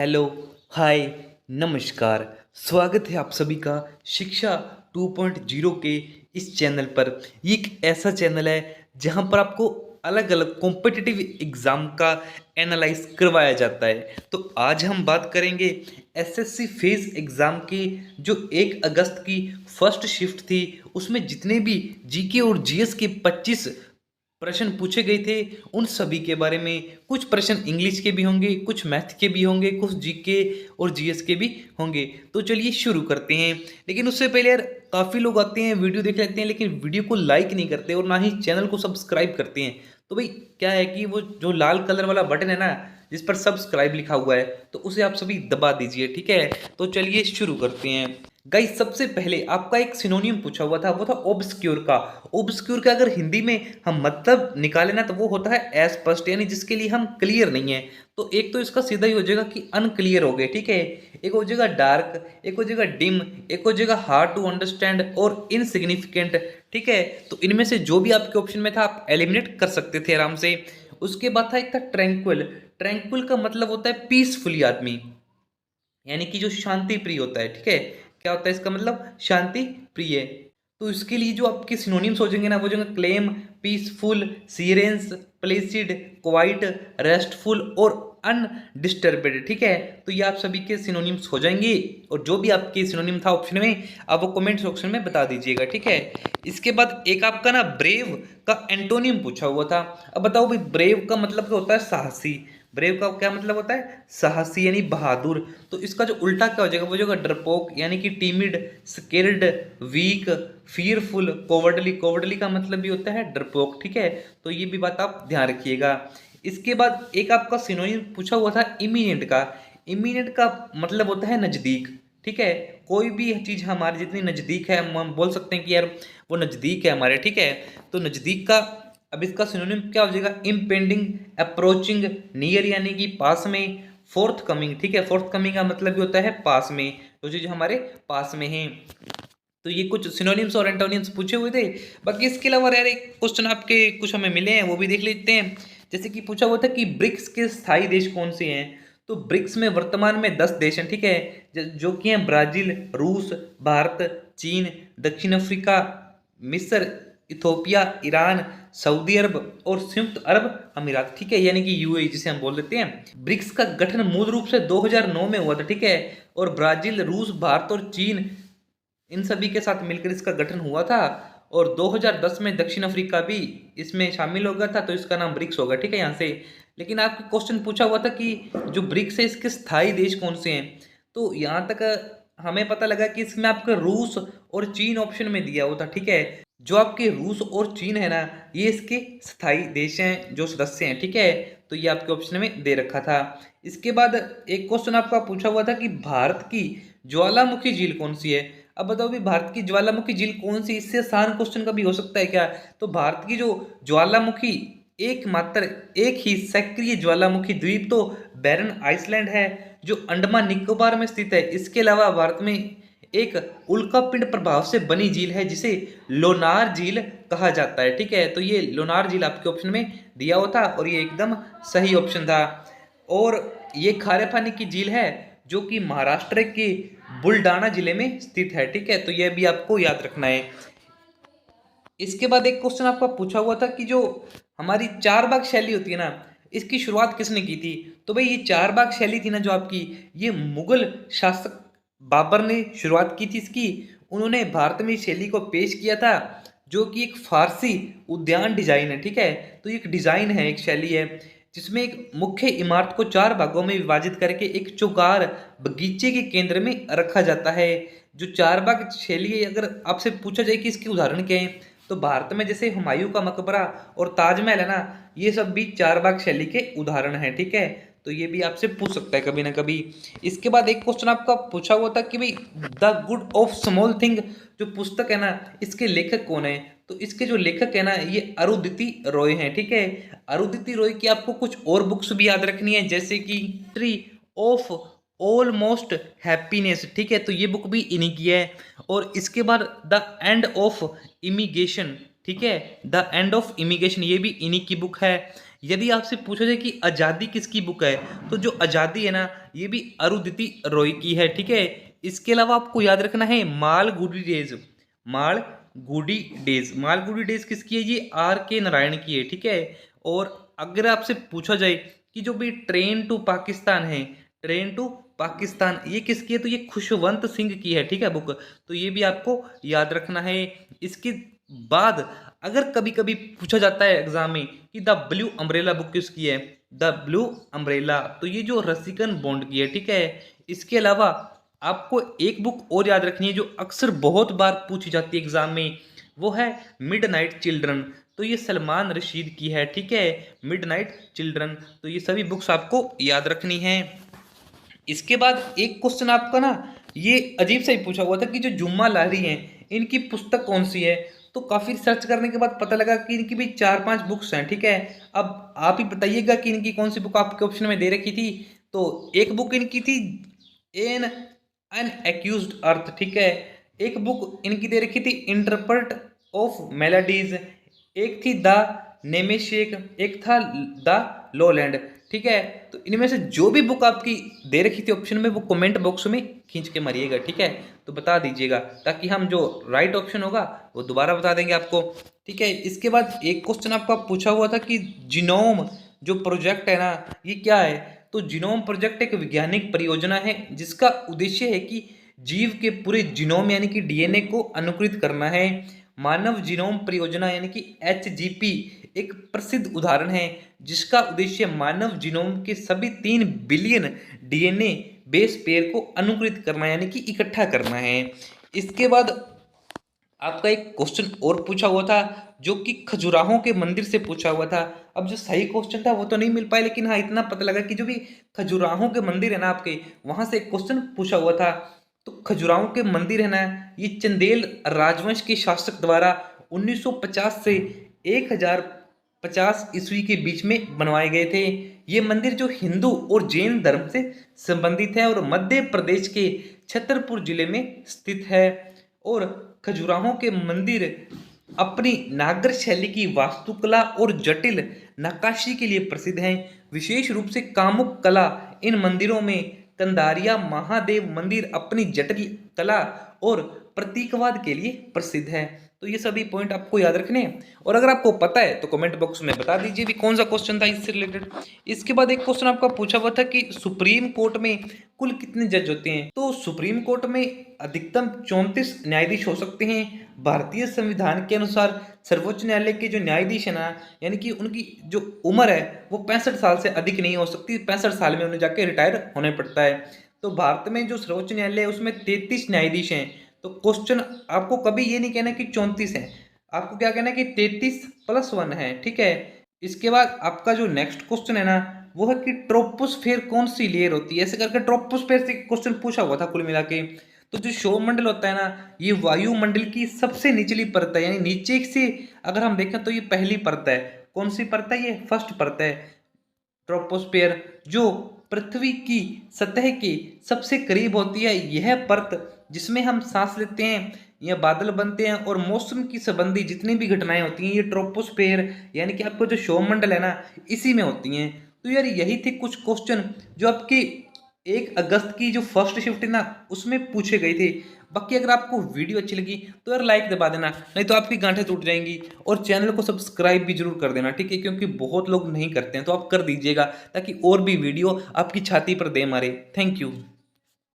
Hello, हाय, नमस्कार। स्वागत है आप सभी का शिक्षा 2.0 के इस चैनल पर। ये एक ऐसा चैनल है जहाँ पर आपको अलग-अलग कॉम्पिटिटिव एग्ज़ाम का एनालाइज़ करवाया जाता है। तो आज हम बात करेंगे एसएससी फेज़ एग्ज़ाम की जो 1 अगस्त की फर्स्ट शिफ्ट थी, उसमें जितने भी जीके और जीएस के 25 प्रश्न पूछे गए थे उन सभी के बारे में। कुछ प्रश्न इंग्लिश के भी होंगे, कुछ मैथ के भी होंगे, कुछ जीके और जीएस के भी होंगे। तो चलिए शुरू करते हैं। लेकिन उससे पहले यार काफ़ी लोग आते हैं, वीडियो देख लेते हैं, लेकिन वीडियो को लाइक नहीं करते और ना ही चैनल को सब्सक्राइब करते हैं। तो भाई क्या है कि वो जो लाल कलर वाला बटन है ना, जिस पर सब्सक्राइब लिखा हुआ है, तो उसे आप सभी दबा दीजिए, ठीक है। तो चलिए शुरू करते हैं। गाइस सबसे पहले आपका एक सिनोनियम पूछा हुआ था, वो था ऑब्सक्योर का। ऑब्सक्योर का अगर हिंदी में हम मतलब निकालें ना, तो वो होता है अस्पष्ट, यानी जिसके लिए हम क्लियर नहीं है। तो एक तो इसका सीधा ही हो जाएगा कि अनक्लियर हो गए, ठीक है। एक हो जाएगा डार्क, एक हो जाएगा डिम, एक हो जाएगा हार्ड टू अंडरस्टैंड और इनसिग्निफिकेंट, ठीक है। तो इनमें से जो भी आपके ऑप्शन में था आप एलिमिनेट कर सकते थे आराम से। उसके बाद था एक था ट्रैंक्विल। ट्रैंक्विल का मतलब होता है पीसफुली आदमी, यानी कि जो शांति प्रिय होता है, ठीक है। क्या होता है इसका मतलब? शांति प्रिय। तो इसके लिए जो आपके सिनोनिम्स हो जाएंगे ना, वो जो calm, peaceful, serene, placid, quiet, restful और अनडिस्टर्बेड, ठीक है। तो ये आप सभी के सिनोनिम्स हो जाएंगे। और जो भी आपके सिनोनिम था ऑप्शन में, आप वो कमेंट सेक्शन में बता दीजिएगा, ठीक है। इसके बाद एक आपका ना ब्रेव का एंटोनियम पूछा हुआ था। अब बताओ भाई, ब्रेव का मतलब क्या होता है? साहसी। ब्रेव का क्या मतलब होता है? साहसी यानी बहादुर। तो इसका जो उल्टा क्या हो जाएगा, वो जो डरपोक यानी कि timid, scared, week, fearful, cowardly. Cowardly का मतलब भी होता है डरपोक, ठीक है। तो ये भी बात आप ध्यान रखिएगा। इसके बाद एक आपका सिनोनिम पूछा हुआ था इमीडिएट का। इमीडिएट का मतलब होता है नजदीक, ठीक है। कोई भी चीज हमारे जितनी नजदीक है, हम बोल सकते हैं कि यार वो नजदीक है हमारे, ठीक है। तो नजदीक का अब इसका सिनोनिम क्या हो जाएगा? इम्पेंडिंग, अप्रोचिंग, नियर यानी कि पास में, फोर्थ कमिंग, ठीक है। फोर्थ कमिंग का मतलब भी होता है पास में, तो चीज हमारे पास में है। तो ये कुछ सिनोनिम्स और एंटोनिम्स पूछे हुए थे। बाकी इसके अलावा यार एक क्वेश्चन आपके कुछ हमें मिले हैं, वो भी देख लेते हैं। जैसे कि पूछा हुआ था कि ब्रिक्स के स्थायी देश कौन से हैं। तो ब्रिक्स में वर्तमान में 10 देश हैं, ठीक है। जो कि हैं ब्राजील, रूस, भारत, चीन, दक्षिण अफ्रीका, मिस्र, इथोपिया, ईरान, सऊदी अरब और संयुक्त अरब अमीरात, ठीक है, यानी कि यूएई जिसे हम बोल देते हैं। ब्रिक्स का गठन मूल रूप से 2009 में हुआ था, ठीक है। और ब्राजील, रूस, भारत और चीन, इन सभी के साथ मिलकर इसका गठन हुआ था। और 2010 में दक्षिण अफ्रीका भी इसमें शामिल हो गया था, तो इसका नाम ब्रिक्स होगा, ठीक है, यहाँ से। लेकिन आपको क्वेश्चन पूछा हुआ था कि जो ब्रिक्स है इसके स्थायी देश कौन से हैं। तो यहाँ तक हमें पता लगा कि इसमें आपका रूस और चीन ऑप्शन में दिया हुआ था, ठीक है। जो आपके रूस और चीन है ना, ये इसके स्थायी देश हैं जो सदस्य हैं, ठीक है। तो ये आपके ऑप्शन में दे रखा था। इसके बाद एक क्वेश्चन आपका पूछा हुआ था कि भारत की ज्वालामुखी झील कौन सी है। अब बताओ भी भारत की ज्वालामुखी झील कौन सी? इससे आसान क्वेश्चन कभी हो सकता है क्या? तो भारत की जो ज्वालामुखी एकमात्र एक ही सक्रिय ज्वालामुखी द्वीप तो बैरन आइसलैंड है, जो अंडमान निकोबार में स्थित है। इसके अलावा भारत में एक उल्कापिंड प्रभाव से बनी झील है जिसे लोनार झील कहा जाता है, ठीक है। तो ये लोनार झील आपके ऑप्शन में दिया हुआ था और ये एकदम सही ऑप्शन था। और ये खारे पानी की झील है जो कि महाराष्ट्र के बुलडाना जिले में स्थित है, ठीक है। तो यह भी आपको याद रखना है। इसके बाद एक क्वेश्चन आपका पूछा हुआ था कि जो हमारी चार बाग शैली होती है ना, इसकी शुरुआत किसने की थी। तो भाई ये चार बाग शैली थी ना जो आपकी, ये मुगल शासक बाबर ने शुरुआत की थी इसकी। उन्होंने भारत में इस शैली को पेश किया था, जो कि एक फारसी उद्यान डिजाइन है, ठीक है। तो एक डिजाइन है, एक शैली है, जिसमें एक मुख्य इमारत को चार भागों में विभाजित करके एक चौकार बगीचे के केंद्र में रखा जाता है। जो चार बाग शैली है, अगर आपसे पूछा जाए कि इसके उदाहरण क्या है, तो भारत में जैसे हुमायूं का मकबरा और ताजमहल है ना, ये सब भी चार बाग शैली के उदाहरण हैं, ठीक है। तो ये भी आपसे पूछ सकता है कभी ना कभी। इसके बाद एक क्वेश्चन आपका पूछा हुआ था कि भाई the good of small thing जो पुस्तक है ना, इसके लेखक कौन है। तो इसके जो लेखक है ना, ये अरुंधति रॉय हैं, ठीक है। अरुंधति रॉय की आपको कुछ और बुक्स भी याद रखनी है, जैसे कि ट्री ऑफ ऑलमोस्ट हैप्पीनेस, ठीक है। तो ये बुक भी इन्हीं की है। और इसके बाद द एंड ऑफ इमिग्रेशन, ठीक है, द एंड ऑफ इमिग्रेशन, ये भी इन्हीं की बुक है। यदि आपसे पूछा जाए कि आज़ादी किसकी बुक है, तो जो आज़ादी है ना, ये भी अरुंधति रॉय की है, ठीक है। इसके अलावा आपको याद रखना है मालगुडी डेज। मालगुडी डेज किसकी है? ये आर के नारायण की है, ठीक है। और अगर आपसे पूछा जाए कि जो भी ट्रेन टू पाकिस्तान है, ट्रेन टू पाकिस्तान ये किसकी है? तो ये खुशवंत सिंह की है, ठीक है बुक। तो ये भी आपको याद रखना है। इसके बाद अगर कभी कभी पूछा जाता है एग्जाम में कि द ब्लू अम्ब्रेला बुक किसकी है, द ब्लू अम्ब्रेला, तो ये जो रसिकन बॉन्ड की है, ठीक है। इसके अलावा आपको एक बुक और याद रखनी है जो अक्सर बहुत बार पूछी जाती है एग्जाम में, वो है मिडनाइट चिल्ड्रन। तो ये सलमान रशीद की है, ठीक है, मिडनाइट चिल्ड्रन। तो ये सभी बुक्स आपको याद रखनी है। इसके बाद एक क्वेश्चन आपका ना ये अजीब सा ही पूछा हुआ था कि जो जुम्मा लाहिरी हैं इनकी पुस्तक कौन सी है। तो काफ़ी सर्च करने के बाद पता लगा कि इनकी भी 4-5 बुक्स हैं, ठीक है। अब आप ही बताइएगा कि इनकी कौन सी बुक आपके ऑप्शन में दे रखी थी। तो एक बुक इनकी थी एन एन एक्यूज्ड अर्थ, ठीक है। एक बुक इनकी दे रखी थी इंटरप्रेट ऑफ मेलोडीज, एक थी द नेमेशेक, एक था द लोलैंड, ठीक है। तो इनमें से जो भी बुक आपकी दे रखी थी ऑप्शन में वो कमेंट बॉक्स में खींच के मारिएगा, ठीक है। तो बता दीजिएगा ताकि हम जो राइट ऑप्शन होगा वो दोबारा बता देंगे आपको, ठीक है। इसके बाद एक क्वेश्चन आपका पूछा हुआ था कि जीनोम जो प्रोजेक्ट है ना ये क्या है। तो जीनोम प्रोजेक्ट एक वैज्ञानिक परियोजना है जिसका उद्देश्य है कि जीव के पूरे जीनोम यानी कि डीएनए को अनुकूलित करना है। मानव जीनोम परियोजना यानी कि एचजीपी एक प्रसिद्ध उदाहरण है जिसका उद्देश्य मानव जीनोम के सभी 3 बिलियन डीएनए बेस पेयर को अनुकूलित करना यानी कि इकट्ठा करना है। इसके बाद आपका एक क्वेश्चन और पूछा हुआ था जो कि खजुराहों के मंदिर से पूछा हुआ था। अब जो सही क्वेश्चन था वो तो नहीं मिल पाया, लेकिन हाँ इतना पता लगा कि जो भी खजुराहों के मंदिर है ना आपके, वहां से एक क्वेश्चन पूछा हुआ था। तो खजुराहों के मंदिर है ना ये चंदेल राजवंश के शासक द्वारा 1950 से 1050 ईस्वी के बीच में बनवाए गए थे। ये मंदिर जो हिंदू और जैन धर्म से संबंधित है और मध्य प्रदेश के छतरपुर जिले में स्थित है। और खजुराहों के मंदिर अपनी नागर शैली की वास्तुकला और जटिल नक्काशी के लिए प्रसिद्ध हैं। विशेष रूप से कामुक कला इन मंदिरों में कंदारिया महादेव मंदिर अपनी जटिल कला और प्रतीकवाद के लिए प्रसिद्ध है। तो ये सभी पॉइंट आपको याद रखने हैं और अगर आपको पता है तो कमेंट बॉक्स में बता दीजिए भी कौन सा क्वेश्चन था इससे रिलेटेड। इसके बाद एक क्वेश्चन आपका पूछा हुआ था कि सुप्रीम कोर्ट में कुल कितने जज होते हैं। तो सुप्रीम कोर्ट में अधिकतम 34 न्यायाधीश हो सकते हैं। भारतीय संविधान के अनुसार सर्वोच्च न्यायालय के जो न्यायाधीश है ना यानी कि उनकी जो उम्र है वो 65 साल से अधिक नहीं हो सकती। 65 साल में उन्हें जाके रिटायर होने पड़ता है। तो भारत में जो सर्वोच्च न्यायालय है उसमें 33 न्यायाधीश हैं। तो क्वेश्चन आपको कभी ये नहीं कहना कि 34 है, आपको क्या कहना है कि 33+1 है, ठीक है। इसके बाद आपका जो नेक्स्ट क्वेश्चन है ना वो है कि ट्रोपोस्फेयर कौन सी लेयर होती है। ऐसे करके ट्रोपोस्फेयर से क्वेश्चन पूछा हुआ था कुल मिला के। तो जो सौरमंडल होता है ना ये वायुमंडल की सबसे निचली परत है, यानी नीचे से अगर हम देखें तो ये पहली परत है। कौन सी परत है? ये फर्स्ट परत है ट्रोपोस्फेयर, जो पृथ्वी की सतह के सबसे करीब होती है। यह परत जिसमें हम सांस लेते हैं या बादल बनते हैं और मौसम की संबंधी जितनी भी घटनाएं होती हैं ये ट्रोपोस्फेयर यानी कि आपको जो सौरमंडल है ना इसी में होती हैं। तो यार यही थे कुछ क्वेश्चन जो आपकी 1 अगस्त की जो फर्स्ट शिफ्ट है ना उसमें पूछे गए थे। बाकी अगर आपको वीडियो अच्छी लगी तो यार लाइक दबा देना, नहीं तो आपकी गांठें टूट जाएंगी। और चैनल को सब्सक्राइब भी जरूर कर देना, ठीक है, क्योंकि बहुत लोग नहीं करते हैं तो आप कर दीजिएगा ताकि और भी वीडियो आपकी छाती पर दे मारे। Thank you.